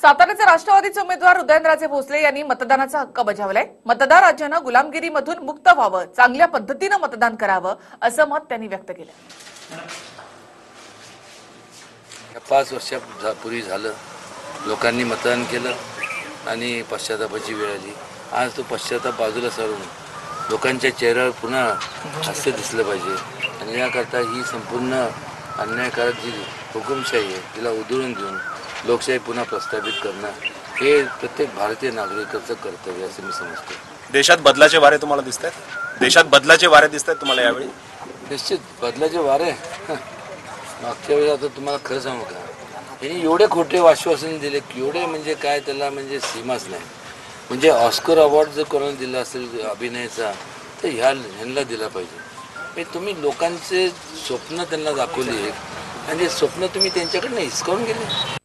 साताऱ्याचे राष्ट्रवादीचे उमेदवार उदयनराजे भोसले यांनी मतदानाचा हक्क बजावलाय। मतदार राज्यानं गुलामगिरीमधून मुक्त व्हावं, चांगल्या पद्धतीनं मतदान करावं असं मत त्यांनी व्यक्त केलं। 5 वर्षापूर्वी झालं, लोकांनी मतदान केलं आणि पश्चातापाची वेळ आली। आज तो पश्चाताप बाजूला सारून लोकांच्या चेहऱ्यावर पुन्हा हास्य दिसलं पाहिजे आणि याकरता ही संपूर्ण अन्यायकारक जी हुकुमशाही आहे तिला उधळून देऊन लोकशाही पुन्हा प्रस्थापित करणं हे प्रत्येक भारतीय नागरिकाचं कर्तव्य असं मी समजतो। देशात बदलाचे वारे तुम्हाला दिसत आहेत? देशात बदलाचे वारे दिसत आहेत तुम्हाला यावेळी? निश्चित बदलाचे वारे। मागच्या वेळी आता तुम्हाला खरं सांगू का, यांनी एवढे खोटे आश्वासन दिले, एवढे म्हणजे काय त्याला म्हणजे सीमाच नाही। म्हणजे ऑस्कर अवॉर्ड जर कोणाला दिला असेल अभिनयाचा तर ह्यांना दिला पाहिजे। म्हणजे तुम्ही लोकांचे स्वप्न त्यांना दाखवली आणि स्वप्न तुम्ही त्यांच्याकडनं हिसकावून गेले।